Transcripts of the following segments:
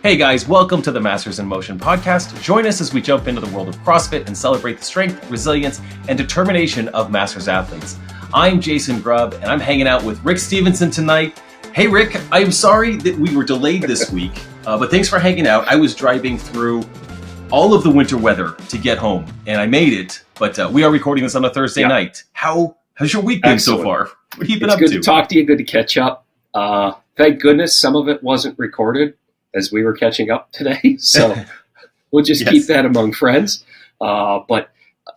Hey guys, welcome to the Masters in Motion podcast. Join us as we jump into the world of CrossFit and celebrate the strength, resilience, and determination of Masters athletes. I'm Jason Grubb, and I'm hanging out with Rick Stevenson tonight. Hey Rick, I'm sorry that we were delayed this week, but thanks for hanging out. I was driving through all of the winter weather to get home, and I made it, but we are recording this on a Thursday night. How's your week been so far? What have you been up to? It's good to talk to you, good to catch up. Thank goodness some of it wasn't recorded as we were catching up today, so we'll just keep that among friends. But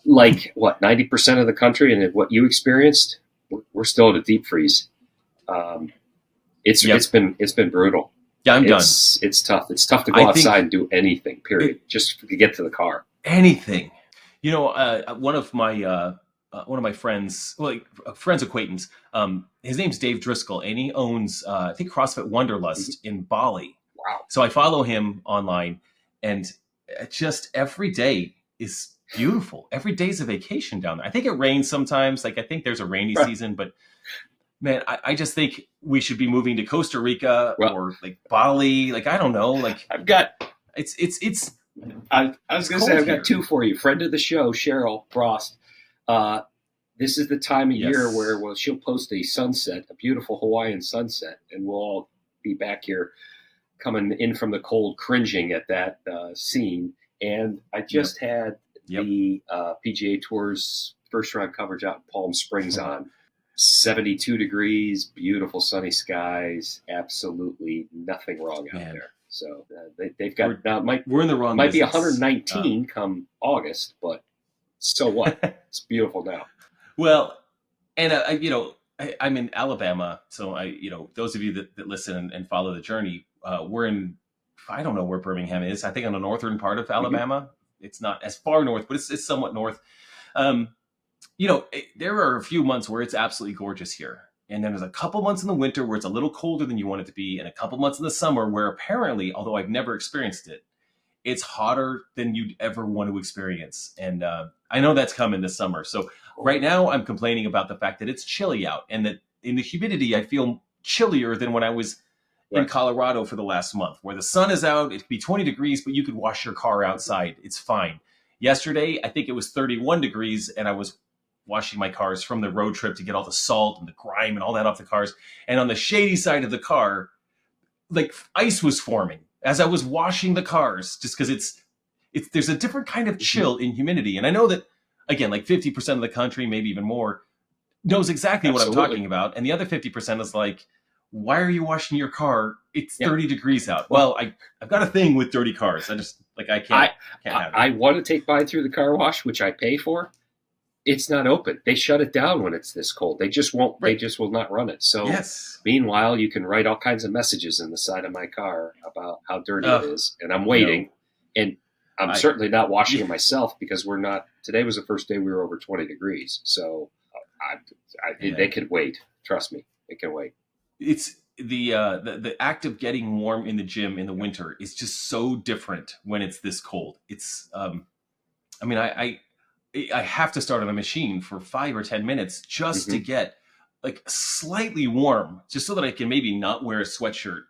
like, 90% of the country and what you experienced, we're still at a deep freeze. It's been brutal. Yeah, I'm done. It's tough. It's tough to go outside and do anything, period, just to get to the car. Anything. You know, one of my friends, a friend's acquaintance, his name's Dave Driscoll, and he owns, I think, CrossFit Wanderlust in Bali. Wow. So I follow him online, and just every day is beautiful. Every day's a vacation down there. I think it rains sometimes. I think there's a rainy season, but man, I just think we should be moving to Costa Rica or Bali. I don't know. I've got it's. I was going to say I've got two for you. Friend of the show, Cheryl Frost. This is the time of year where she'll post a sunset, a beautiful Hawaiian sunset, and we'll all be back here coming in from the cold, cringing at that scene. And I just had the PGA Tour's first round coverage out in Palm Springs on. 72 degrees, beautiful sunny skies, absolutely nothing wrong out there. So they've got we're in the wrong. Might business. Be 119 come August, but so what? It's beautiful now. Well, and I'm in Alabama, so those of you that listen and follow the journey, we're in. I don't know where Birmingham is. I think on the northern part of Alabama. Mm-hmm. It's not as far north, but it's somewhat north. There are a few months where it's absolutely gorgeous here. And then there's a couple months in the winter where it's a little colder than you want it to be. And a couple months in the summer where apparently, although I've never experienced it, it's hotter than you'd ever want to experience. And I know that's coming this summer. So right now I'm complaining about the fact that it's chilly out and that in the humidity, I feel chillier than when I was in Colorado for the last month, where the sun is out. It could be 20 degrees, but you could wash your car outside. It's fine. Yesterday, I think it was 31 degrees and I was washing my cars from the road trip to get all the salt and the grime and all that off the cars. And on the shady side of the car, ice was forming as I was washing the cars, just because there's a different kind of chill in humidity. And I know that, again, 50% of the country, maybe even more, knows exactly what I'm talking about. And the other 50% is why are you washing your car? It's 30 degrees out. Well, I've got a thing with dirty cars. I just, I can't have it. I want to take mine through the car wash, which I pay for. It's not open. They shut it down when it's this cold. They just won't. Right. They just will not run it. So meanwhile, you can write all kinds of messages in the side of my car about how dirty it is. And I'm waiting. No. And I'm certainly not washing it myself because we're not. Today was the first day we were over 20 degrees. So they could wait. Trust me, they can wait. It's the act of getting warm in the gym in the winter is just so different when it's this cold. It's I have to start on a machine for 5 or 10 minutes just to get slightly warm, just so that I can maybe not wear a sweatshirt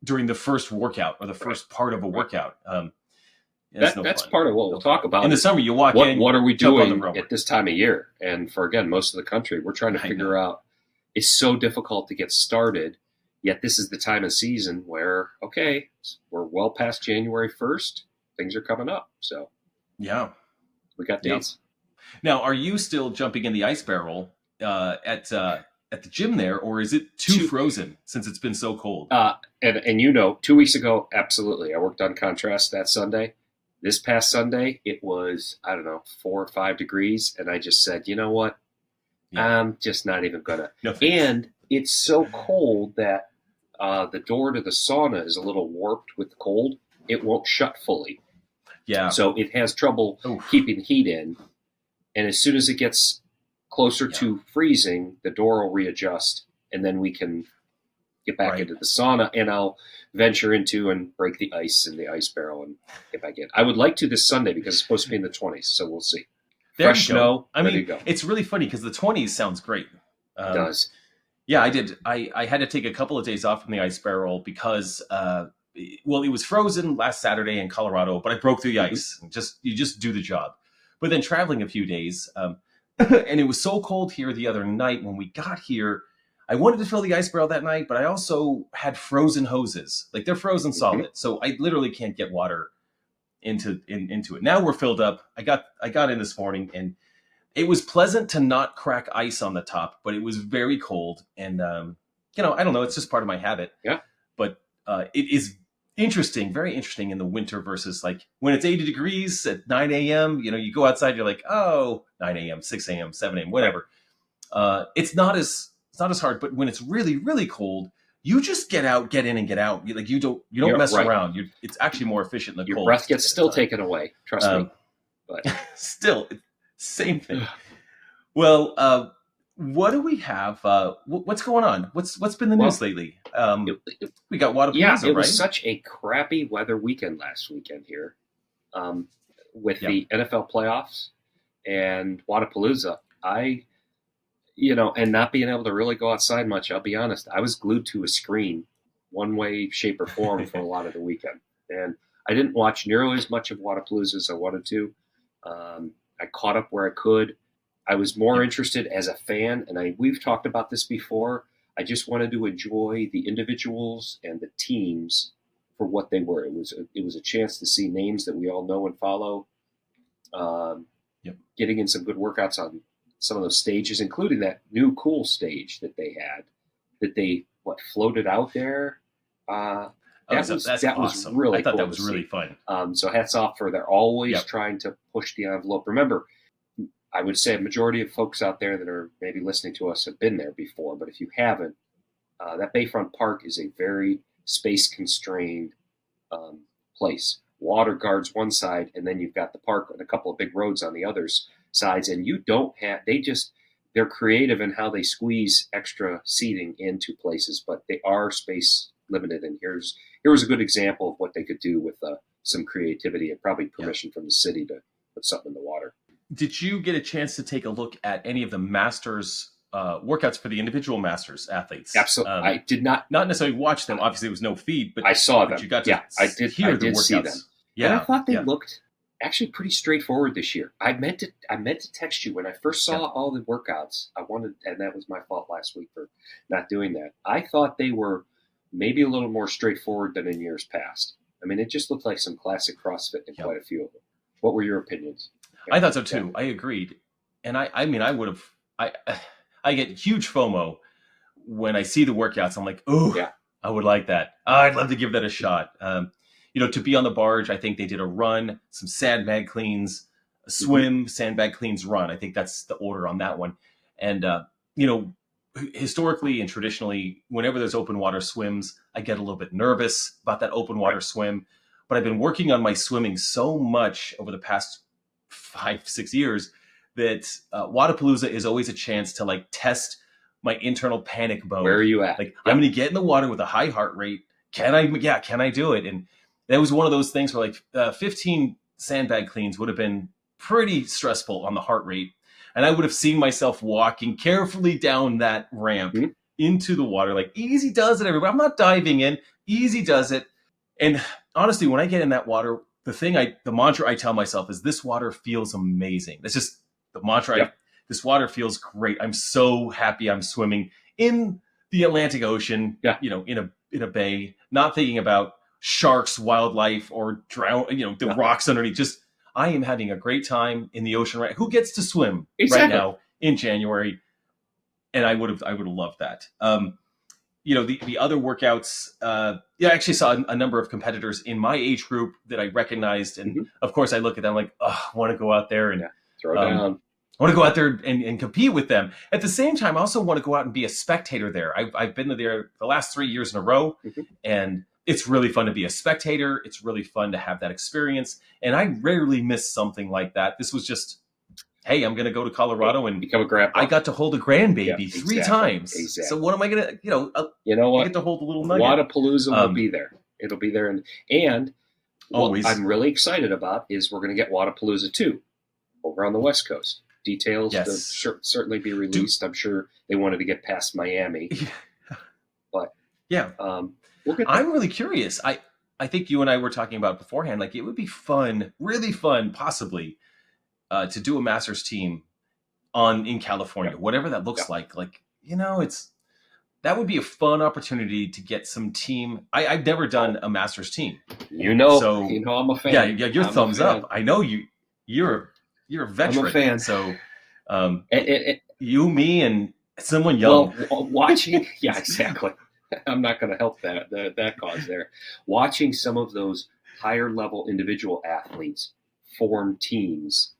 during the first workout or the first part of a workout. That's part of what we'll talk about. In the summer, you walk in. What are we doing at this time of year? And for, again, most of the country, we're trying to figure out. It's so difficult to get started, yet this is the time of season where, we're well past January 1st. Things are coming up. So, we got dates. Now, are you still jumping in the ice barrel at the gym there, or is it too frozen since it's been so cold? And 2 weeks ago, absolutely. I worked on contrast that Sunday. This past Sunday, it was, 4 or 5 degrees, and I just said, you know what? I'm just not even going to. No, and it's so cold that the door to the sauna is a little warped with the cold. It won't shut fully. Yeah. So it has trouble keeping heat in. And as soon as it gets closer to freezing, the door will readjust, and then we can get back into the sauna, and I'll venture into and break the ice in the ice barrel and get back in. I would like to this Sunday because it's supposed to be in the 20s, so we'll see. Fresh snow, ready to go. It's really funny because the 20s sounds great. It does. Yeah, I did. I had to take a couple of days off from the ice barrel because well, it was frozen last Saturday in Colorado, but I broke through the ice. You just do the job. But then traveling a few days, and it was so cold here the other night when we got here. I wanted to fill the ice barrel that night, but I also had frozen hoses. Like they're frozen solid, so I literally can't get water into it. Now we're filled up. I got in this morning, and it was pleasant to not crack ice on the top, but it was very cold. And I don't know. It's just part of my habit. Yeah. But it is interesting, very interesting in the winter versus like when it's 80 degrees at 9 a.m. You go outside, you're like, oh, 9 a.m., 6 a.m., 7 a.m., whatever. It's not as hard, but when it's really, really cold, you just get out, get in, and get out. You don't mess around. It's actually more efficient in the cold. Your breath gets still taken away. Trust me. But still, same thing. Well, what do we have? What's going on? What's been the news lately? We got Wodapalooza, yeah, it was right? such a crappy weather weekend last weekend here, with the NFL playoffs and Wodapalooza. And not being able to really go outside much. I'll be honest. I was glued to a screen, one way, shape, or form for a lot of the weekend, and I didn't watch nearly as much of Wodapalooza as I wanted to. I caught up where I could. I was more interested as a fan, and we've talked about this before. I just wanted to enjoy the individuals and the teams for what they were. It was a chance to see names that we all know and follow. Getting in some good workouts on some of those stages, including that new cool stage that they had, that they floated out there. That was awesome. Really I thought cool that was really fun. So hats off for they're always trying to push the envelope. Remember, I would say a majority of folks out there that are maybe listening to us have been there before, but if you haven't, that Bayfront Park is a very space-constrained place. Water guards one side, and then you've got the park and a couple of big roads on the others sides, and you don't have. They're creative in how they squeeze extra seating into places, but they are space limited. And here was a good example of what they could do with some creativity and probably permission from the city to put something in the water. Did you get a chance to take a look at any of the Masters workouts for the individual Masters athletes? Absolutely. I did not necessarily watch them. Obviously, there was no feed, but I saw them. You got to I did see them. Yeah, and I thought they looked actually pretty straightforward this year. I meant to text you when I first saw all the workouts. And that was my fault last week for not doing that. I thought they were maybe a little more straightforward than in years past. I mean, it just looked like some classic CrossFit in quite a few of them. What were your opinions? I thought so too. I agreed. And I mean, I would have, I get huge FOMO when I see the workouts. I'm like, oh, I would like that. I'd love to give that a shot. To be on the barge, I think they did a run, some sandbag cleans, a swim, sandbag cleans, run. I think that's the order on that one. And, historically and traditionally, whenever there's open water swims, I get a little bit nervous about that open water swim. But I've been working on my swimming so much over the past 5-6 years that Wodapalooza is always a chance to test my internal panic mode. Where are you at? I'm going to get in the water with a high heart rate. Can I do it? And that was one of those things where 15 sandbag cleans would have been pretty stressful on the heart rate. And I would have seen myself walking carefully down that ramp into the water. Easy does it, everybody. I'm not diving in. Easy does it. And honestly, when I get in that water, the mantra I tell myself is this water feels amazing. That's just the mantra. This water feels great. I'm so happy I'm swimming in the Atlantic Ocean, in a bay, not thinking about sharks, wildlife, or drown, the rocks underneath. Just, I am having a great time in the ocean. Right? Who gets to swim right now in January? And I would have loved that. The other workouts, I actually saw a number of competitors in my age group that I recognized. And of course I look at them like, I want to go out there and throw down. I want to go out there and compete with them. At the same time, I also want to go out and be a spectator there. I've been there the last 3 years in a row, and it's really fun to be a spectator. It's really fun to have that experience. And I rarely miss something like that. This was just, hey, I'm going to go to Colorado and become a grandpa. I got to hold a grandbaby 3 times. Exactly. So what am I going to, you know what? I get to hold a little nugget. Wodapalooza will be there. It'll be there. And always. What I'm really excited about is we're going to get Wodapalooza 2 over on the West Coast. Details to certainly be released. I'm sure they wanted to get past Miami. But we'll get there. I'm really curious. I think you and I were talking about beforehand, like it would be fun, really fun, possibly to do a Masters team in California, whatever that looks like. Like, that would be a fun opportunity to get some team. I've never done a Masters team. So I'm a fan. Yeah, your thumbs up. I know you're a veteran. I'm a fan. So you, me, and someone young. Well, watching, yeah, exactly. I'm not going to help that cause there. Watching some of those higher level individual athletes form teams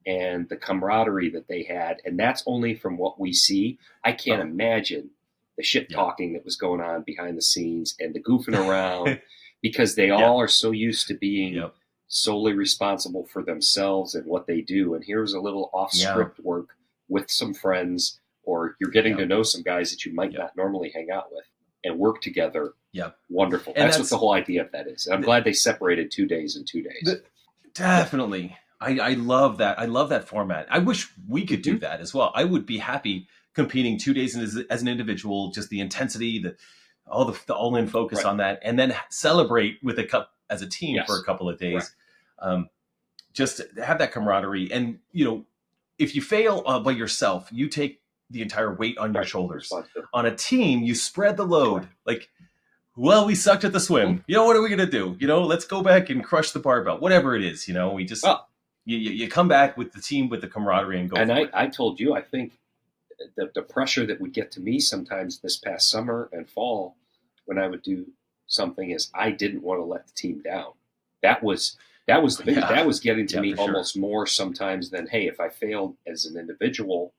and the camaraderie that they had, and that's only from what we see. I can't imagine the shit talking that was going on behind the scenes and the goofing around because they all are so used to being solely responsible for themselves and what they do. And here's a little off script work with some friends, or you're getting to know some guys that you might not normally hang out with and work together. Yeah. Wonderful. That's what the whole idea of that is. And I'm glad they separated 2 days and 2 days. Definitely. I love that. I love that format. I wish we could do that as well. I would be happy competing 2 days as an individual, just the intensity, the all-in focus on that, and then celebrate with a cup as a team for a couple of days. Just have that camaraderie. And, if you fail by yourself, you take the entire weight on your shoulders. On a team, you spread the load. Like, well, we sucked at the swim. What are we going to do? Let's go back and crush the barbell. Whatever it is, we just, you come back with the team, with the camaraderie and go for it. I told you, I think the pressure that would get to me sometimes this past summer and fall when I would do something is I didn't want to let the team down. That was the big, that was getting to me almost more sometimes than, hey, if I failed as an individual,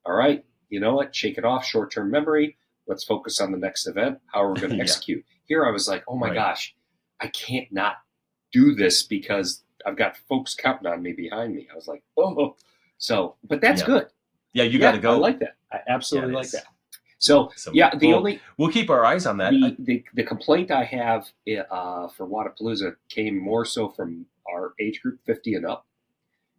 all right, you know what? Shake it off, short-term memory. Let's focus on the next event. How are we going to execute? Here I was like, oh my gosh, I can't not do this because I've got folks counting on me behind me. I was like, oh. So, but that's good. Yeah, you got to go. I like that. I absolutely like that. So we'll keep our eyes on that. The complaint I have for Wodapalooza came more so from our age group, 50 and up.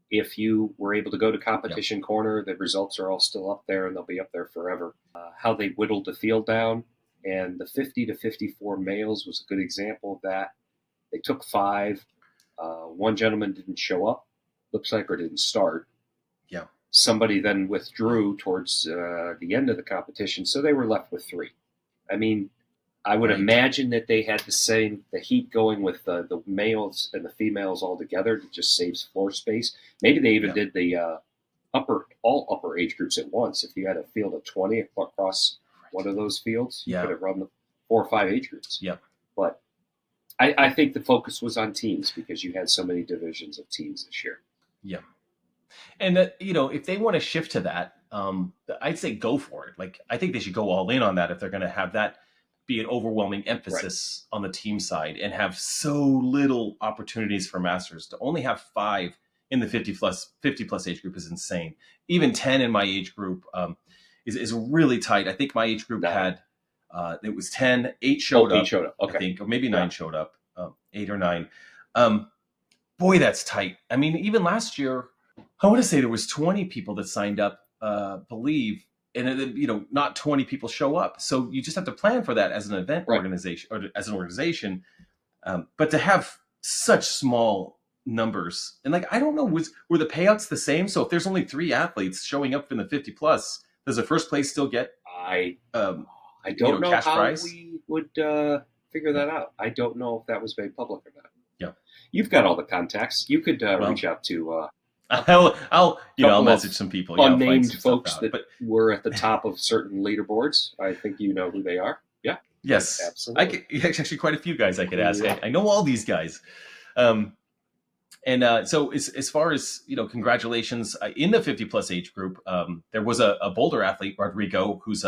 If you were able to go to Competition Corner, the results are all still up there, and they'll be up there forever. How they whittled the field down, and the 50 to 54 males was a good example of that. They took 5. One gentleman didn't show up, looks like, or didn't start. Yeah. Somebody then withdrew towards the end of the competition, so they were left with 3. I mean, I would imagine that they had the heat going with the males and the females all together. It just saves floor space. Maybe they even did the all upper age groups at once. If you had a field of 20 across one of those fields, you could have run the 4 or 5 age groups. Yeah. But I think the focus was on teams because you had so many divisions of teams this year. Yeah. And that, if they want to shift to that, I'd say go for it. Like, I think they should go all in on that if they're going to have that be an overwhelming emphasis on the team side and have so little opportunities for Masters. To only have 5 in the 50 plus age group is insane. Even 10 in my age group is really tight. I think my age group had it was 10, 8 showed up. 8 showed up. Okay. I think, or maybe 9 showed up. 8 or 9. Boy, that's tight. I mean, even last year, I want to say there was 20 people that signed up, believe, and then, not 20 people show up. So you just have to plan for that as an event organization or as an organization. But to have such small numbers, and I don't know, were the payouts the same? So if there's only 3 athletes showing up in the 50 plus, does the first place still get I don't know cash how prize? We would figure that out. I don't know if that was made public or not. Yeah, you've got all the contacts. You could reach out to. I'll message some people. Unnamed folks that were at the top of certain leaderboards. I think you know who they are. Yeah. Yes, absolutely. Actually, quite a few guys I could ask. Yeah. I know all these guys. So as far as congratulations in the 50 plus age group, there was a Boulder athlete, Rodrigo, who's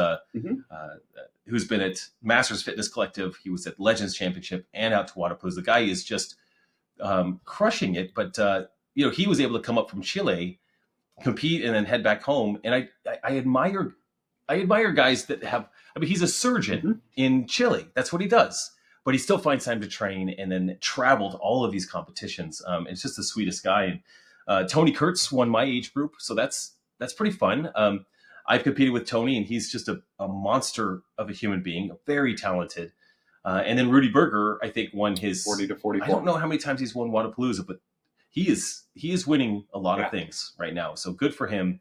been at Masters Fitness Collective. He was at Legends Championship and out to Wodapalooza. The guy is just crushing it. But he was able to come up from Chile, compete, and then head back home. And I admire guys that have. I mean, he's a surgeon in Chile. That's what he does. But he still finds time to train and then travel to all of these competitions. It's just the sweetest guy. And Tony Kurtz won my age group, so that's pretty fun. I've competed with Tony, and he's just a monster of a human being, very talented. And then Rudy Berger, I think, won his 40 to 44. I don't know how many times he's won Wodapalooza, but he is winning a lot of things right now. So good for him.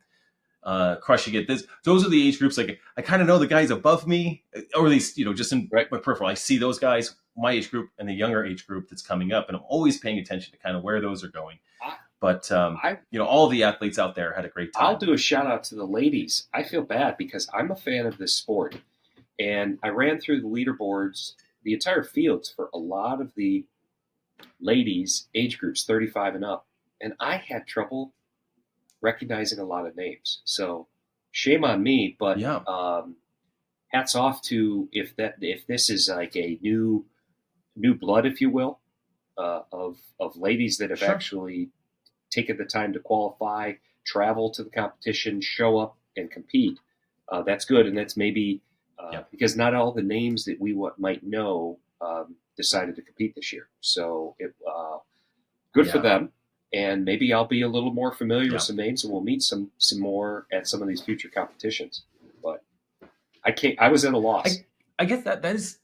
Crushing it. Those are the age groups. Like I kind of know the guys above me, or at least just in my peripheral. I see those guys, my age group, and the younger age group that's coming up, and I'm always paying attention to kind of where those are going. But all the athletes out there had a great time. I'll do a shout out to the ladies. I feel bad because I'm a fan of this sport, and I ran through the leaderboards, the entire fields for a lot of the ladies age groups 35 and up, and I had trouble recognizing a lot of names. So shame on me, but hats off to if this is like a new blood, if you will, of ladies that have actually taken the time to qualify, travel to the competition, show up and compete. That's good, and that's maybe because not all the names that we might know decided to compete this year. So good for them. And maybe I'll be a little more familiar with some names, and we'll meet some more at some of these future competitions. But I was at a loss. I guess that is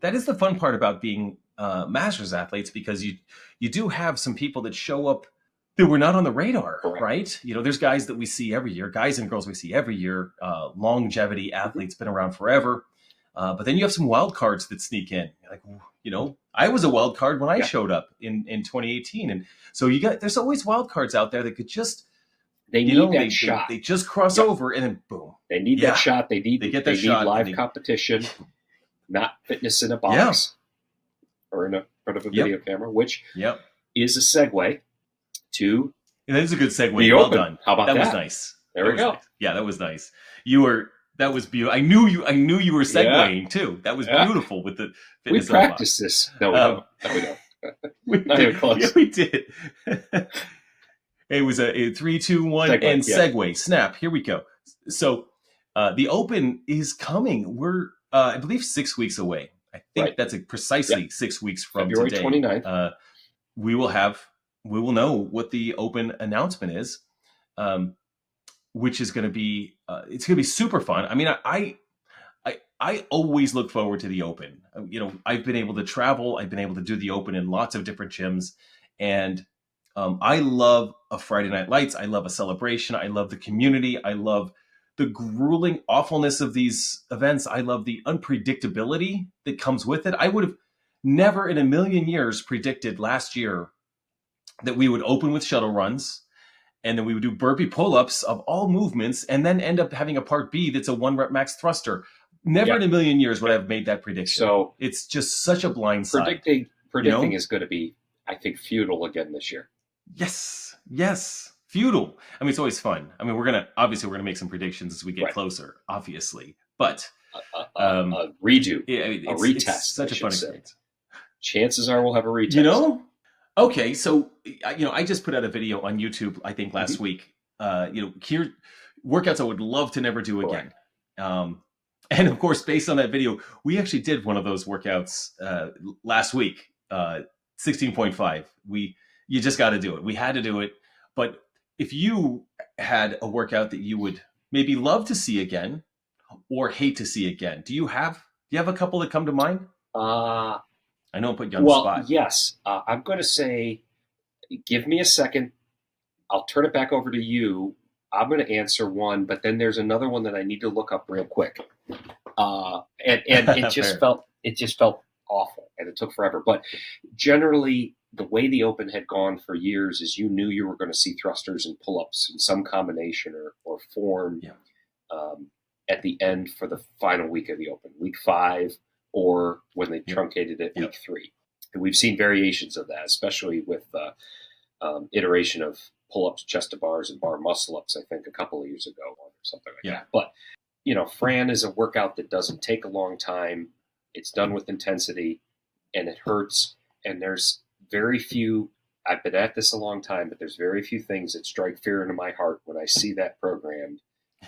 the fun part about being masters athletes, because you do have some people that show up that were not on the radar, right? There's guys that we see every year, guys and girls we see every year, longevity athletes, been around forever. But then you have some wild cards that sneak in. Like, I was a wild card when I showed up in 2018. And so there's always wild cards out there that could just, they need that shot. They just cross over and then boom. They need that shot. They need shot, live competition, not fitness in a box or in front of a video camera, which is a segue to. And that is a good segue. The well Open. Done. How about that? That was nice. There we go. Nice. Yeah, that was nice. That was beautiful. I knew you were segueing too. That was beautiful with the fitness. We practiced this. No, we don't. Not even close. Yeah, we did. It was a 3, 2, 1 and segue. Snap. Here we go. So the Open is coming. We're I believe 6 weeks away. I think that's precisely 6 weeks from February today. 29th. We will know what the Open announcement is. Which is going to be it's going to be super fun. I mean, I always look forward to the Open. I've been able to travel. I've been able to do the Open in lots of different gyms, and I love a Friday Night Lights. I love a celebration. I love the community. I love the grueling awfulness of these events. I love the unpredictability that comes with it. I would have never in a million years predicted last year that we would open with shuttle runs, and then we would do burpee pull-ups of all movements, and then end up having a part B that's a 1-rep max thruster. Never in a million years would I have made that prediction. So it's just such a blind side. Predicting is going to be, I think, futile again this year. Yes, futile. I mean, it's always fun. I mean, we're gonna make some predictions as we get closer, obviously. But a redo, a retest. It's such a fun experience. Chances are we'll have a retest. Okay, so I just put out a video on YouTube, I think last week. Here workouts I would love to never do again. And of course, based on that video, we actually did one of those workouts last week, 16.5. You just got to do it. We had to do it. But if you had a workout that you would maybe love to see again or hate to see again, do you have a couple that come to mind? I know I put you on the spot. Yes. I'm going to say, give me a second. I'll turn it back over to you. I'm going to answer one, but then there's another one that I need to look up real quick. And it just felt awful, and it took forever. But generally, the way the Open had gone for years is you knew you were going to see thrusters and pull-ups in some combination or form at the end for the final week of the Open, week 5. Or when they truncated it week 3. And we've seen variations of that, especially with iteration of pull-ups, chest to bars, and bar muscle-ups, I think a couple of years ago or something like that. But, Fran is a workout that doesn't take a long time. It's done with intensity, and it hurts. And there's very few, I've been at this a long time, but there's very few things that strike fear into my heart when I see that programmed.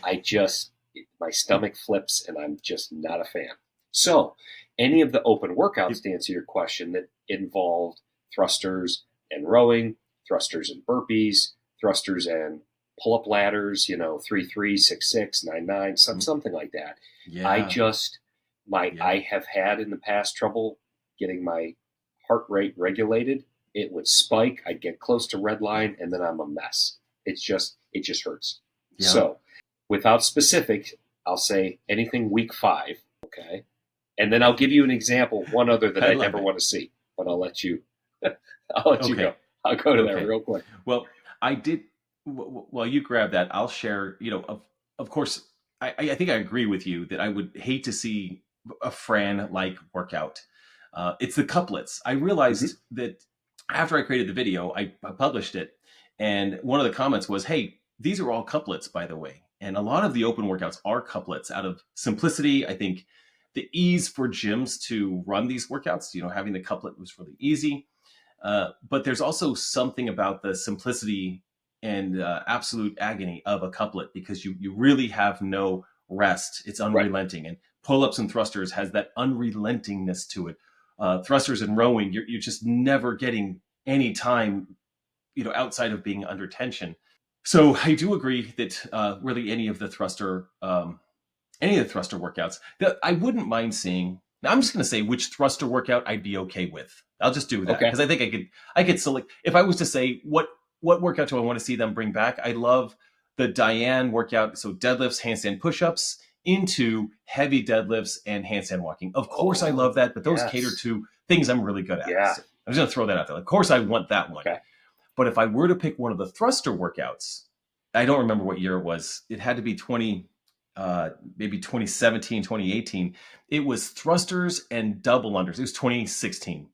My stomach flips, and I'm just not a fan. So any of the Open workouts, to answer your question, that involved thrusters and rowing, thrusters and burpees, thrusters and pull-up ladders, 3-3, 6-6, 9-9, something like that. Yeah. I just I have had in the past trouble getting my heart rate regulated. It would spike. I'd get close to red line, and then I'm a mess. It just hurts. Yeah. So, without specifics, I'll say anything week 5, okay? And then I'll give you an example, one other that I never want to see, but I'll let you. You go. I'll go to that real quick. Well, I did. Well, you grab that. I'll share. Of course, I think I agree with you that I would hate to see a Fran-like workout. It's the couplets. I realized that after I created the video, I published it, and one of the comments was, "Hey, these are all couplets, by the way." And a lot of the open workouts are couplets out of simplicity. I think the ease for gyms to run these workouts, having the couplet was really easy. But there's also something about the simplicity and absolute agony of a couplet, because you really have no rest. It's unrelenting. And pull-ups and thrusters has that unrelentingness to it. Thrusters and rowing, you're just never getting any time, outside of being under tension. So I do agree that really any of the thruster workouts that I wouldn't mind seeing. Now, I'm just going to say which thruster workout I'd be okay with. I'll just do that because I think I could select. If I was to say what workout do I want to see them bring back, I love the Diane workout. So deadlifts, handstand push-ups into heavy deadlifts and handstand walking. Of course, I love that, but those cater to things I'm really good at. Yeah. So I'm just going to throw that out there. Of course, I want that one. Okay. But if I were to pick one of the thruster workouts, I don't remember what year it was. It had to be maybe 2017, 2018. It was thrusters and double unders. It was 2016.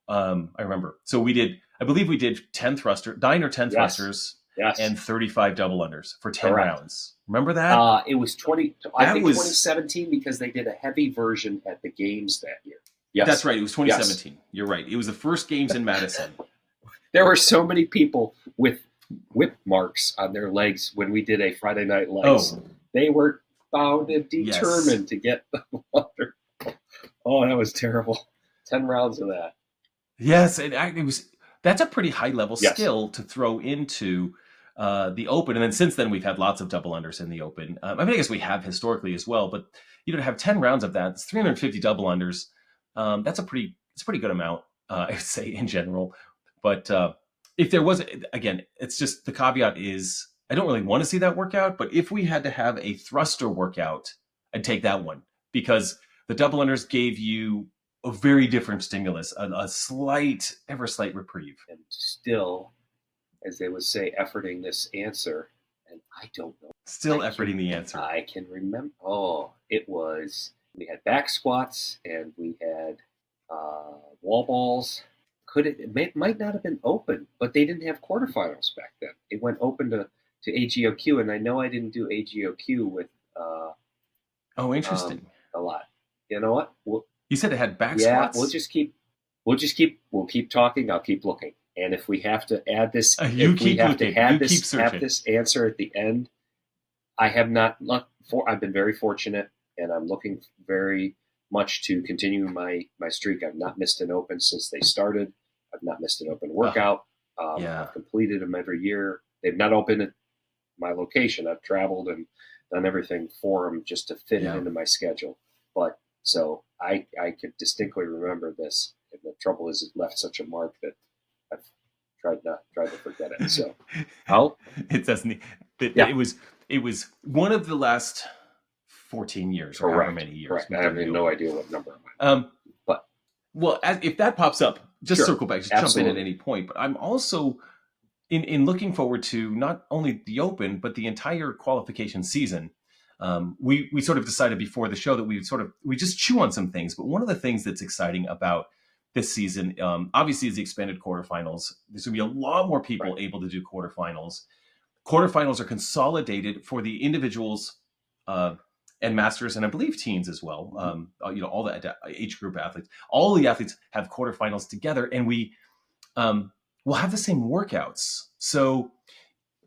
I remember. So I believe we did 9 or 10 thrusters and 35 double unders for 10 rounds. Remember that? It was 2017 because they did a heavy version at the games that year. Yes. That's right. It was 2017. Yes. You're right. It was the first games in Madison. There were so many people with whip marks on their legs when we did a Friday Night Lights. Oh. They were bound and determined to get the water. Oh, that was terrible. 10 rounds of that. Yes, that's a pretty high level skill to throw into the open. And then since then, we've had lots of double unders in the open. I guess we have historically as well, but to have 10 rounds of that, it's 350 double unders. That's a pretty good amount, I would say, in general. But if there was, again, it's just the caveat is I don't really want to see that workout. But if we had to have a thruster workout, I'd take that one because the double unders gave you a very different stimulus, a ever slight reprieve. And still, as they would say, efforting this answer, and I don't know. Still efforting the answer. I can remember. We had back squats and we had wall balls. It might not have been open, but they didn't have quarterfinals back then. It went open to AGOQ, and I know I didn't do AGOQ with. Interesting. A lot. You know what? You said it had back squats. Yeah, we'll keep talking. I'll keep looking, and if we have to add this, have this answer at the end. I have not looked for. I've been very fortunate, and I'm looking very much to continue my streak. I've not missed an open since they started. I've not missed an open workout. I've completed them every year. They've not opened at my location. I've traveled and done everything for them just to fit it into my schedule. But so I could distinctly remember this. And the trouble is, it left such a mark that I've tried to forget it. So it doesn't. It was one of the last 14 years or however many years. Correct. I have no idea what number I'm at. If that pops up, just circle back, just jump in at any point. But I'm also in looking forward to not only the Open, but the entire qualification season. We sort of decided before the show that we just chew on some things. But one of the things that's exciting about this season, obviously, is the expanded quarterfinals. There's going to be a lot more people able to do quarterfinals. Quarterfinals are consolidated for the individuals and masters, and I believe teens as well. All the age group athletes, all the athletes have quarterfinals together, and we will have the same workouts. So,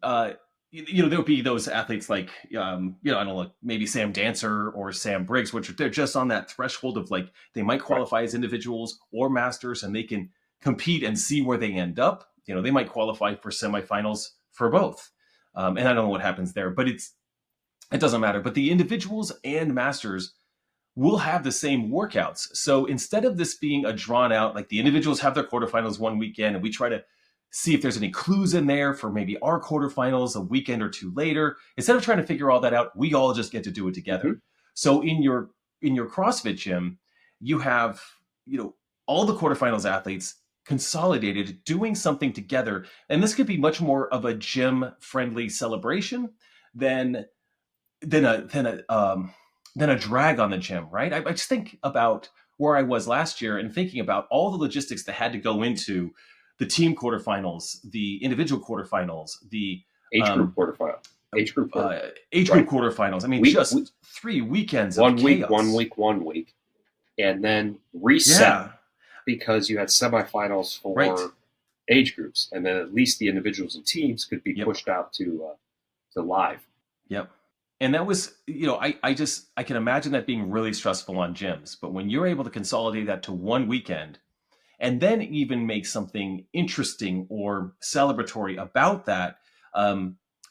there'll be those athletes like, I don't know, maybe Sam Dancer or Sam Briggs, which they're just on that threshold of they might qualify as individuals or masters, and they can compete and see where they end up. They might qualify for semifinals for both. And I don't know what happens there, but it doesn't matter. But the individuals and masters we'll have the same workouts. So instead of this being a drawn out, like the individuals have their quarterfinals one weekend and we try to see if there's any clues in there for maybe our quarterfinals a weekend or two later, instead of trying to figure all that out, we all just get to do it together. Mm-hmm. So in your CrossFit gym, you have, all the quarterfinals athletes consolidated doing something together. And this could be much more of a gym friendly celebration than a drag on the gym, right? I just think about where I was last year and thinking about all the logistics that had to go into the team quarterfinals, the individual quarterfinals, the age group quarterfinal, age group quarterfinals. I mean, just 3 weekends of chaos. 1 week, and then reset because you had semifinals for age groups, and then at least the individuals and teams could be pushed out to live. Yep. And that was, I can imagine that being really stressful on gyms. But when you're able to consolidate that to one weekend and then even make something interesting or celebratory about that,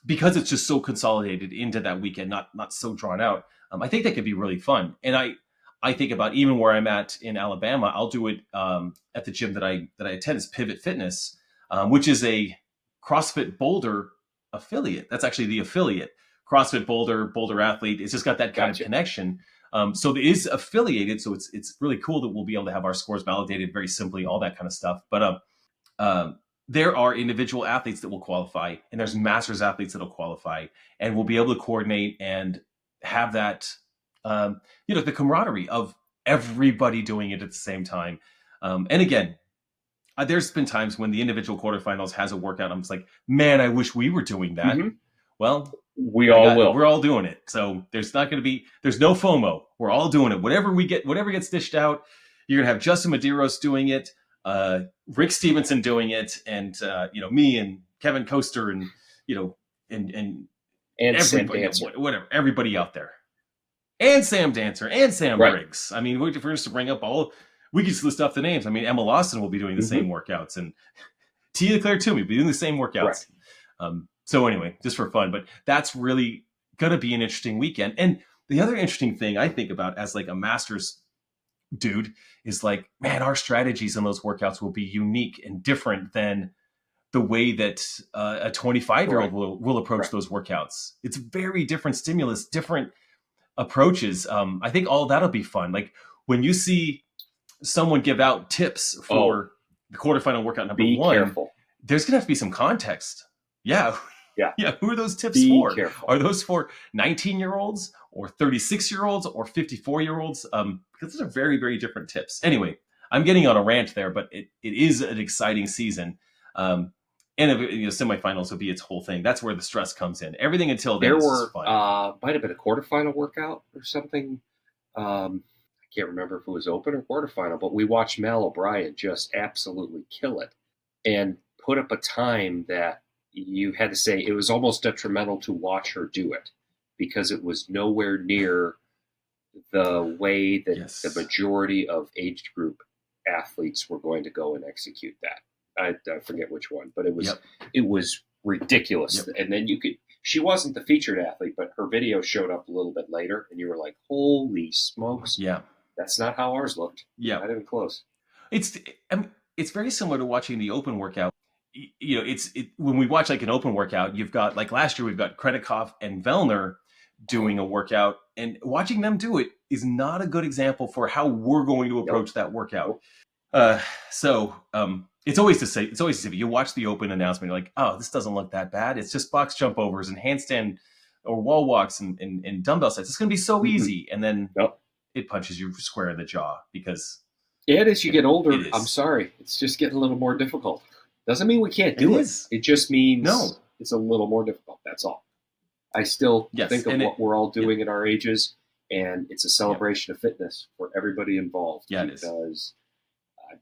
because it's just so consolidated into that weekend, not so drawn out, I think that could be really fun. And I think about even where I'm at in Alabama, I'll do it at the gym that I attend is Pivot Fitness, which is a CrossFit Boulder affiliate. That's actually the affiliate. CrossFit Boulder athlete. It's just got that kind of connection. So it is affiliated. So it's really cool that we'll be able to have our scores validated very simply, all that kind of stuff. But there are individual athletes that will qualify, and there's masters athletes that'll qualify, and we'll be able to coordinate and have that, the camaraderie of everybody doing it at the same time. And again, there's been times when the individual quarterfinals has a workout. I'm just like, man, I wish we were doing that. Mm-hmm. Well, we're all doing it. So there's no FOMO. We're all doing it. Whatever gets dished out, you're going to have Justin Medeiros doing it, Rick Stevenson doing it, and, me and Kevin Coaster and Sam Dancer. Whatever, everybody out there. And Sam Dancer and Sam Briggs. I mean, if we're just to bring up we can just list off the names. I mean, Emma Lawson will be doing the same workouts, and Tia Claire Toomey will be doing the same workouts. Right. So anyway, just for fun, but that's really going to be an interesting weekend. And the other interesting thing I think about as like a masters dude is like, man, our strategies in those workouts will be unique and different than the way that a 25-year-old will approach those workouts. It's very different stimulus, different approaches. I think all that'll be fun. Like when you see someone give out tips for the quarterfinal workout number one, careful. There's going to have to be some context. Yeah. Who are those tips Be for? Careful. Are those for 19-year-olds or 36-year-olds or 54-year-olds? Because those are very, very different tips. Anyway, I'm getting on a rant there, but it is an exciting season. And semifinals will be its whole thing. That's where the stress comes in. Everything until then is fun. Might have been a quarterfinal workout or something. I can't remember if it was open or quarterfinal, but we watched Mal O'Brien just absolutely kill it and put up a time that you had to say it was almost detrimental to watch her do it because it was nowhere near the way that the majority of age group athletes were going to go and execute that. I forget which one, but it was ridiculous. Yep. And then she wasn't the featured athlete, but her video showed up a little bit later and you were like, holy smokes. Yeah. That's not how ours looked. Yeah. Not even close. It's very similar to watching the open workout. When we watch like an open workout, you've got like last year, we've got Krennikov and Vellner doing a workout, and watching them do it is not a good example for how we're going to approach that workout. So it's always the same. It's always the same. You watch the open announcement, you're like, oh, this doesn't look that bad. It's just box jump overs and handstand or wall walks and dumbbell sets. It's going to be so easy. And then it punches you square in the jaw because. And as you get older, I'm sorry, it's just getting a little more difficult. Doesn't mean we can't do it. It just means it's a little more difficult. That's all. I still think of what we're all doing at our ages, and it's a celebration of fitness for everybody involved. Yeah, because I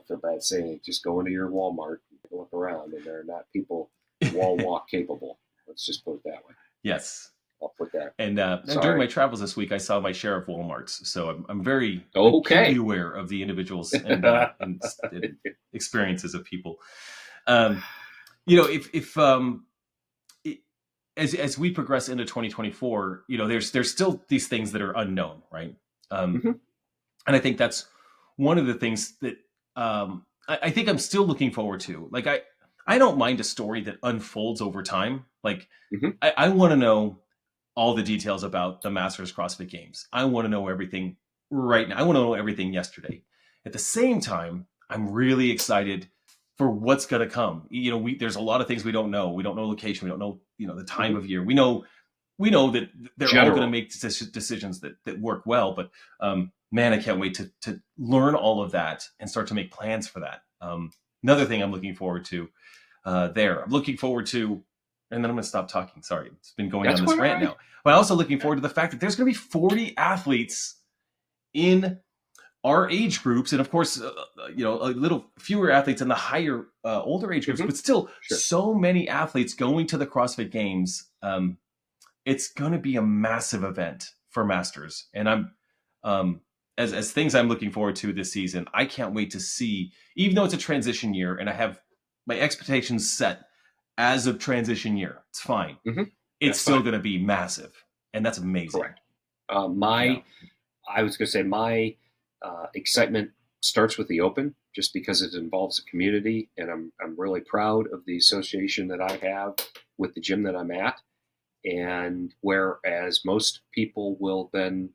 feel bad saying it. Just go into your Walmart and look around, and there are not people wall walk capable. Let's just put it that way. Yes. I'll put that. And during my travels this week, I saw my share of Walmarts, so I'm very acutely aware of the individuals and experiences of people. as we progress into 2024, there's still these things that are unknown, right? Mm-hmm. And I think that's one of the things that I think I'm still looking forward to. Like I don't mind a story that unfolds over time. Like Mm-hmm. I want to know all the details about the Masters CrossFit Games. I want to know everything right now. I want to know everything yesterday. At the same time, I'm really excited for what's going to come. There's a lot of things we don't know. We don't know location. We don't know, the time of year. We know that they're all going to make decisions that work well. But man, I can't wait to learn all of that and start to make plans for that. Another thing I'm looking forward to I'm looking forward to, and then I'm going to stop talking. Sorry, it's been going on this rant now. But I'm also looking forward to the fact that there's going to be 40 athletes in our age groups, and of course, a little fewer athletes in the higher, older age groups, but still so many athletes going to the CrossFit Games. It's going to be a massive event for Masters, and I'm as things I'm looking forward to this season. I can't wait to see, even though it's a transition year, and I have my expectations set as a transition year. It's fine. Mm-hmm. It's still going to be massive, and that's amazing. Correct. I was going to say my excitement starts with the Open, just because it involves a community, and I'm really proud of the association that I have with the gym that I'm at. And whereas most people will then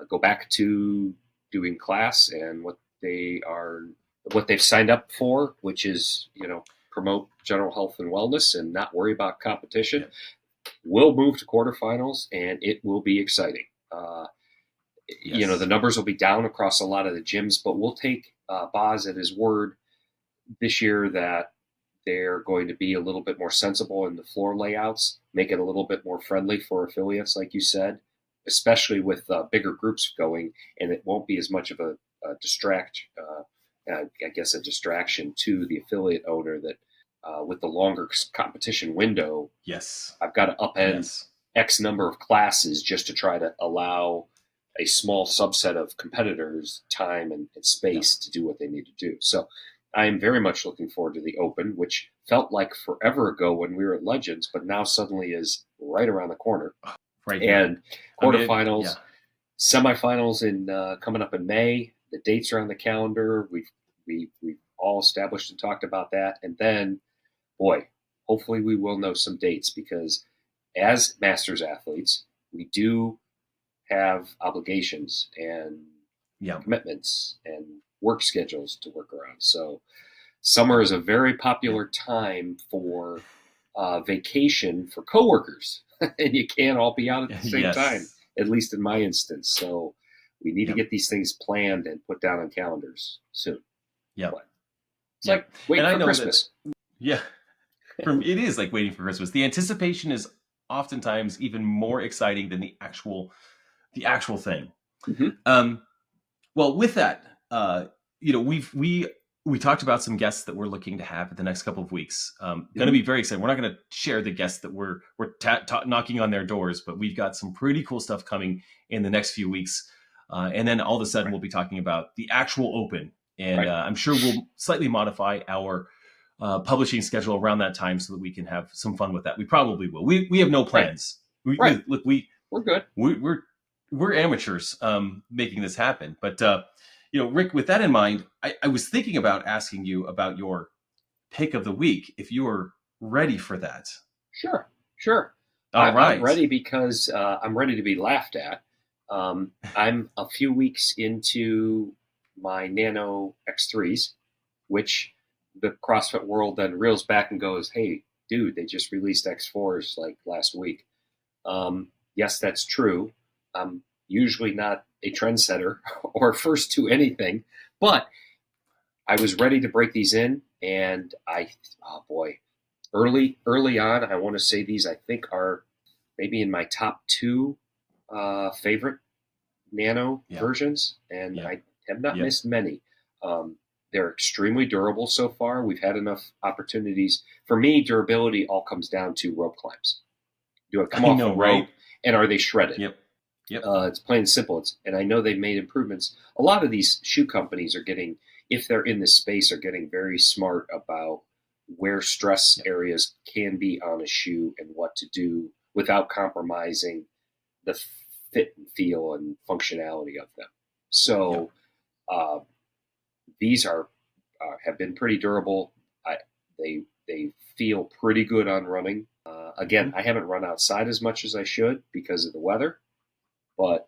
go back to doing class and what they've signed up for, which is promote general health and wellness and not worry about competition, we'll move to quarterfinals, and it will be exciting. The numbers will be down across a lot of the gyms, but we'll take Boz at his word this year that they're going to be a little bit more sensible in the floor layouts, make it a little bit more friendly for affiliates, like you said, especially with bigger groups going, and it won't be as much of a distraction to the affiliate owner that with the longer competition window, I've got to upend X number of classes just to try to allow a small subset of competitors time and space to do what they need to do. So I am very much looking forward to the Open, which felt like forever ago when we were at Legends, but now suddenly is right around the corner. Right. And quarterfinals, semifinals coming up in May. The dates are on the calendar. We've all established and talked about that. And then, boy, hopefully we will know some dates, because as Masters athletes, we do have obligations and commitments and work schedules to work around. So summer is a very popular time for vacation for coworkers, and you can't all be out at the same time, at least in my instance. So we need to get these things planned and put down on calendars soon. Yeah. It's like waiting for Christmas. It is like waiting for Christmas. The anticipation is oftentimes even more exciting than the actual thing. Mm-hmm. Well, with that, we talked about some guests that we're looking to have in the next couple of weeks. Going to be very exciting. We're not going to share the guests that we're knocking on their doors, but we've got some pretty cool stuff coming in the next few weeks. And then all of a sudden we'll be talking about the actual Open. And I'm sure we'll slightly modify our publishing schedule around that time so that we can have some fun with that. We probably will. We have no plans. We're good. We're amateurs making this happen. But, Rick, with that in mind, I was thinking about asking you about your pick of the week, if you are ready for that. Sure. All right. I'm ready because I'm ready to be laughed at. I'm a few weeks into my Nano X3s, which the CrossFit world then reels back and goes, hey, dude, they just released X4s like last week. Yes, that's true. I'm usually not a trendsetter or first to anything, but I was ready to break these in, and early on, I want to say these I think are maybe in my top 2 favorite Nano versions, and I have not missed many. They're extremely durable so far. We've had enough opportunities. For me, durability all comes down to rope climbs. Do I come off the rope, and are they shredded? Yep. It's plain and simple. And I know they've made improvements. A lot of these shoe companies are getting, if they're in this space, are getting very smart about where stress areas can be on a shoe and what to do without compromising the fit and feel and functionality of them. So these have been pretty durable. They feel pretty good on running. Again, I haven't run outside as much as I should because of the weather, but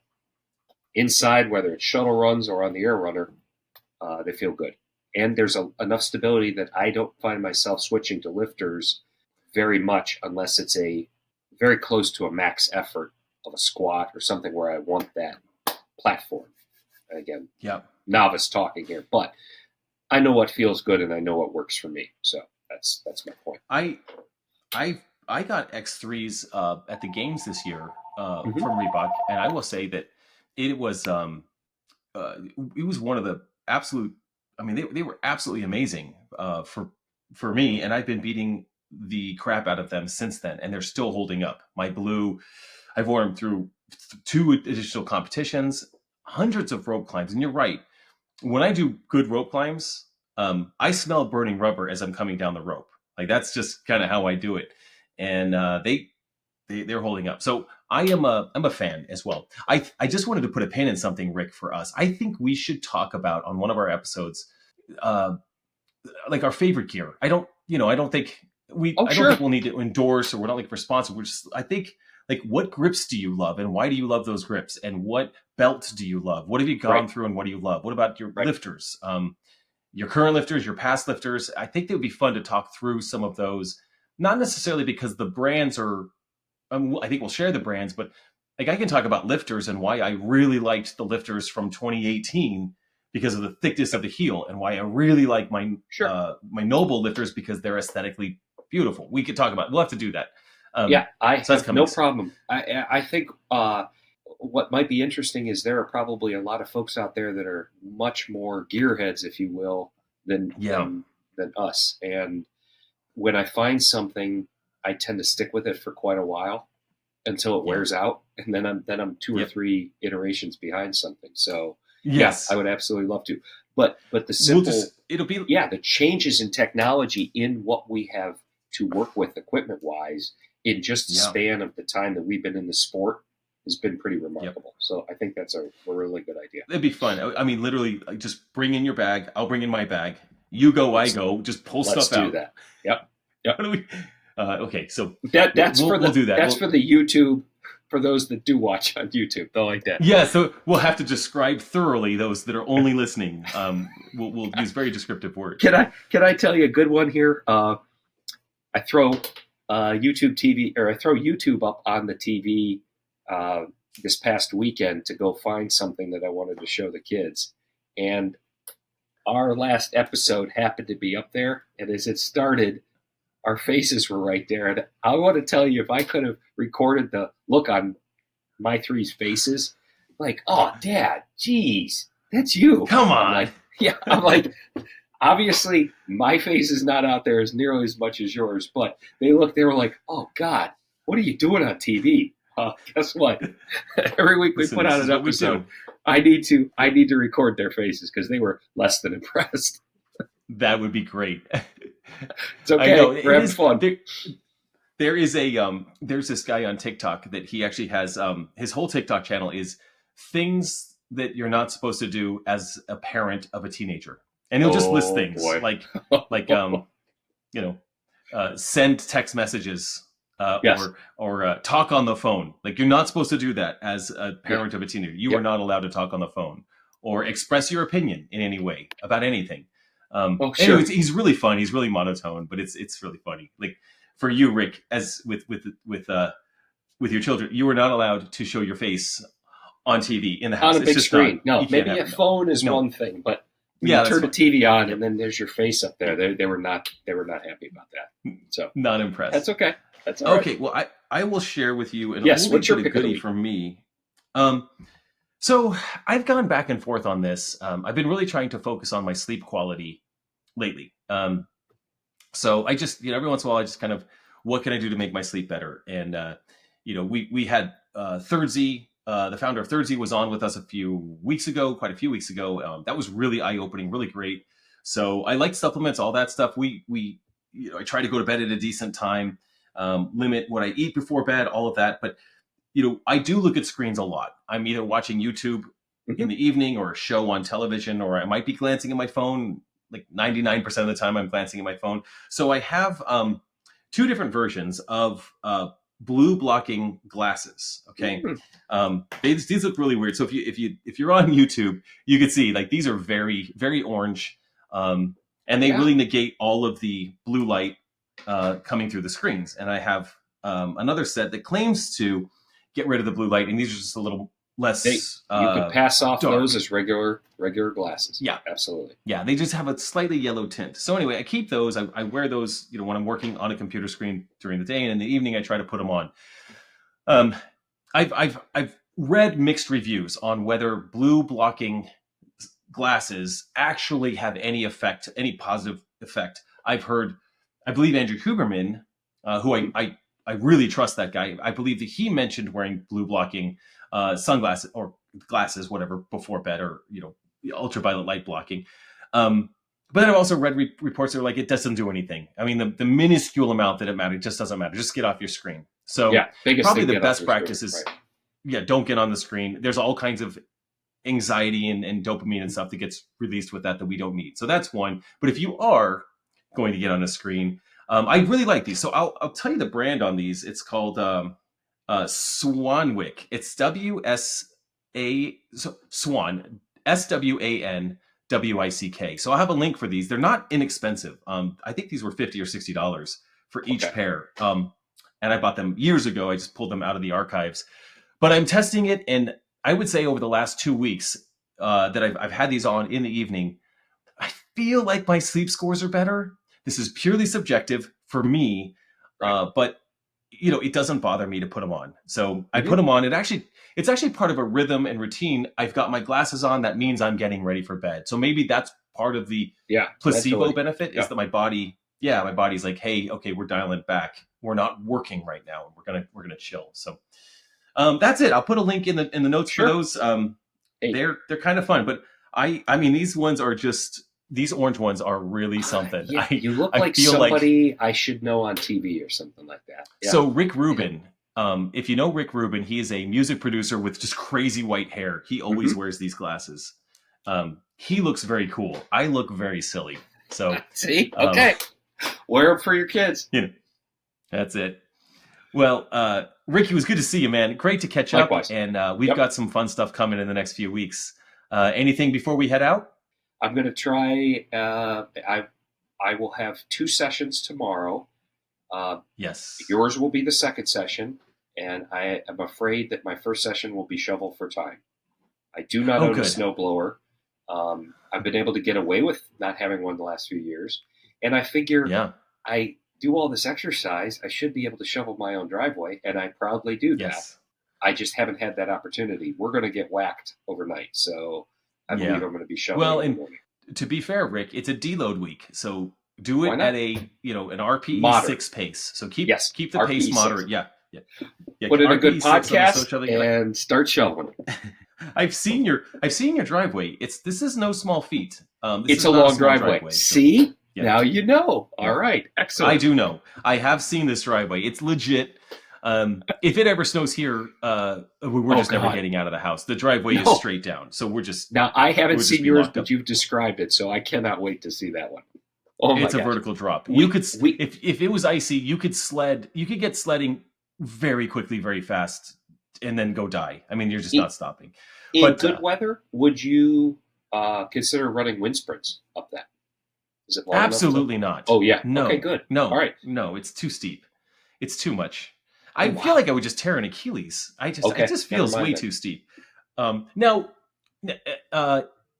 inside, whether it's shuttle runs or on the air runner, they feel good. And there's enough stability that I don't find myself switching to lifters very much unless it's a very close to a max effort of a squat or something where I want that platform. Again, novice talking here, but I know what feels good and I know what works for me. So that's my point. I got X3s at the games this year from Reebok, and I will say that it was one of the absolute. I mean, they were absolutely amazing for me, and I've been beating the crap out of them since then, and they're still holding up. My blue, I've worn them through 2 additional competitions, hundreds of rope climbs, and you're right. When I do good rope climbs, I smell burning rubber as I'm coming down the rope. Like that's just kind of how I do it, and they're holding up. So I'm a fan as well. I just wanted to put a pin in something, Rick, for us. I think we should talk about on one of our episodes, like our favorite gear. I don't think we'll need to endorse, or we're not looking for sponsors. I think, like, what grips do you love, and why do you love those grips, and what belts do you love? What have you gone through, and what do you love? What about your lifters? Your current lifters, your past lifters. I think it would be fun to talk through some of those, not necessarily because the brands are, I think we'll share the brands, but like I can talk about lifters and why I really liked the lifters from 2018 because of the thickness of the heel, and why I really like my Noble lifters because they're aesthetically beautiful. We could talk about, we'll have to do that. I have no problem. I think what might be interesting is there are probably a lot of folks out there that are much more gearheads, if you will, than us. And when I find something, I tend to stick with it for quite a while until it wears out, and then I'm 2 or 3 iterations behind something. So I would absolutely love to. But the simple, the changes in technology in what we have to work with equipment wise in just the span of the time that we've been in the sport has been pretty remarkable. So I think that's a really good idea. It'd be fun. I mean, literally, just bring in your bag. I'll bring in my bag. You go, I go. Just pull stuff out. Let's do that. Yep. Okay, so we'll do that. That's for the YouTube. For those that do watch on YouTube, they'll like that. Yeah, so we'll have to describe thoroughly those that are only listening. We'll use very descriptive words. Can I tell you a good one here? I throw YouTube TV, or I throw YouTube up on the TV this past weekend to go find something that I wanted to show the kids, and our last episode happened to be up there. And as it started, our faces were right there. And I want to tell you, if I could have recorded the look on my 3's faces, like, oh, Dad, geez, that's you. Come on. I'm like, obviously, my face is not out there as nearly as much as yours, but they were like, oh, God, what are you doing on TV? Guess what? Every week we put out an episode. I need to record their faces because they were less than impressed. That would be great. It's okay. We're having fun. There's this guy on TikTok that he actually has, his whole TikTok channel is things that you're not supposed to do as a parent of a teenager. And he'll just list things like send text messages, or talk on the phone. Like, you're not supposed to do that as a parent of a teenager. You are not allowed to talk on the phone or express your opinion in any way about anything. Anyways, he's really fun. He's really monotone, but it's really funny. Like, for you, Rick, as with your children, you are not allowed to show your face on TV in the house. On a big screen. No, maybe a phone is one thing, but when you turn the TV on and then there's your face up there, they were not happy about that. So not impressed. That's okay. That's all right. Okay. Well, I will share with you an what's your goodie for me. So I've gone back and forth on this. I've been really trying to focus on my sleep quality lately. So I just, every once in a while, I just kind of, what can I do to make my sleep better? And, we had Thirdsy, the founder of Thirdsy was on with us quite a few weeks ago. That was really eye-opening, really great. So I like supplements, all that stuff. I try to go to bed at a decent time. limit what I eat before bed, all of that. But, I do look at screens a lot. I'm either watching YouTube in the evening or a show on television, or I might be glancing at my phone. Like 99% of the time I'm glancing at my phone. So I have two different versions of blue blocking glasses. Okay. These look really weird. So if you're on YouTube, you can see like these are very, very orange. And they really negate all of the blue light coming through the screens. And I have another set that claims to get rid of the blue light, and these are just a little less. You could pass off dark. those as regular glasses. Yeah, absolutely. Yeah, they just have a slightly yellow tint. So anyway, I keep those. I wear those, when I'm working on a computer screen during the day, and in the evening I try to put them on. I've read mixed reviews on whether blue blocking glasses actually have any positive effect. I've heard, I believe Andrew Huberman, who I really trust that guy. I believe that he mentioned wearing blue blocking sunglasses or glasses, whatever, before bed, or ultraviolet light blocking. But then I've also read reports that are like, it doesn't do anything. I mean, the minuscule amount that it matters just doesn't matter. Just get off your screen. So probably the best practice is, don't get on the screen. There's all kinds of anxiety and dopamine and stuff that gets released with that we don't need. So that's one. But if you are going to get on a screen, I really like these. So I'll tell you the brand on these. It's called Swanwick. It's Swan, SWANWICK. So I'll have a link for these. They're not inexpensive. I think these were $50 or $60 for each pair. And I bought them years ago. I just pulled them out of the archives. But I'm testing it, and I would say over the last 2 weeks that I've had these on in the evening, I feel like my sleep scores are better. This is purely subjective for me, but it doesn't bother me to put them on. So I put them on. It's actually part of a rhythm and routine. I've got my glasses on. That means I'm getting ready for bed. So maybe that's part of the placebo benefit is that my body's like, hey, okay, we're dialing it back. We're not working right now. We're gonna chill. So that's it. I'll put a link in the notes for those. They're kind of fun, but I mean these orange ones are really something. You look like somebody I should know on TV or something like that. Yeah. So Rick Rubin, if you know Rick Rubin, he is a music producer with just crazy white hair. He always wears these glasses. He looks very cool. I look very silly. So see, okay, wear them for your kids. That's it. Well, Ricky, it was good to see you, man. Great to catch up. Likewise. And we've got some fun stuff coming in the next few weeks. Anything before we head out? I'm going to try. I will have 2 sessions tomorrow. Yes. Yours will be the second session, and I am afraid that my first session will be shovel for time. I do not own a snowblower. I've been able to get away with not having one the last few years, and I figure I do all this exercise, I should be able to shovel my own driveway, and I proudly do that. I just haven't had that opportunity. We're going to get whacked overnight, so I believe I'm going to be shoveling in the morning. To be fair, Rick, it's a deload week, so do it at an RPE moderate 6 pace. So keep the pace moderate. Yeah. Put in a good podcast and start shoveling. I've seen your driveway. This is no small feat. It's a long driveway. See? Yeah. Now you know. All right. Excellent. I do know. I have seen this driveway. It's legit. If it ever snows here, we're just never getting out of the house. The driveway is straight down. So we're just... Now, I haven't seen yours, but you've described it, so I cannot wait to see that one. Oh my It's a vertical drop. If it was icy, you could get sledding very quickly, very fast, and then go die. I mean, you're just not stopping. In good weather, would you consider running wind sprints up that? Is it long Absolutely not. Oh, yeah. No. Okay, good. No. All right. No, it's too steep. It's too much. I feel like I would just tear an Achilles. It just feels way too steep. Now,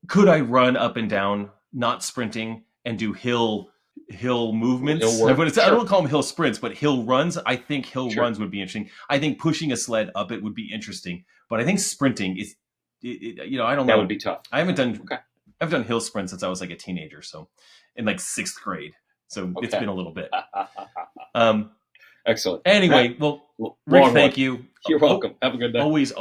could I run up and down, not sprinting, and do hill movements? I don't call them hill sprints, but hill runs. I think hill runs would be interesting. I think pushing a sled up it would be interesting. But I think sprinting is, I don't know. That would be tough. I've done hill sprints since I was like a teenager, so in like 6th grade. So it's been a little bit. Excellent. Anyway, well, Rick, thank you. You're welcome. Have a good day. Always.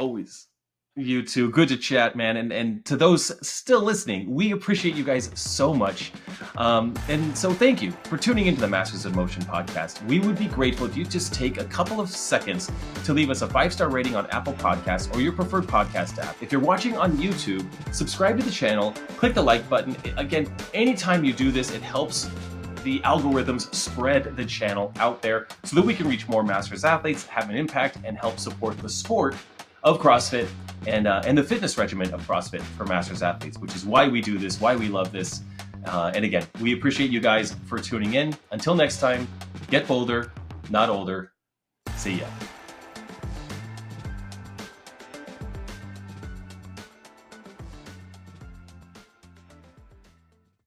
You too. Good to chat, man. And to those still listening, we appreciate you guys so much. And so thank you for tuning into the Masters of Motion podcast. We would be grateful if you just take a couple of seconds to leave us a 5-star rating on Apple Podcasts or your preferred podcast app. If you're watching on YouTube, subscribe to the channel, click the like button. Again, anytime you do this, it helps the algorithms spread the channel out there so that we can reach more Masters athletes, have an impact, and help support the sport of CrossFit and the fitness regimen of CrossFit for Masters athletes, which is why we do this, why we love this. And again, we appreciate you guys for tuning in. Until next time, get bolder, not older. See ya.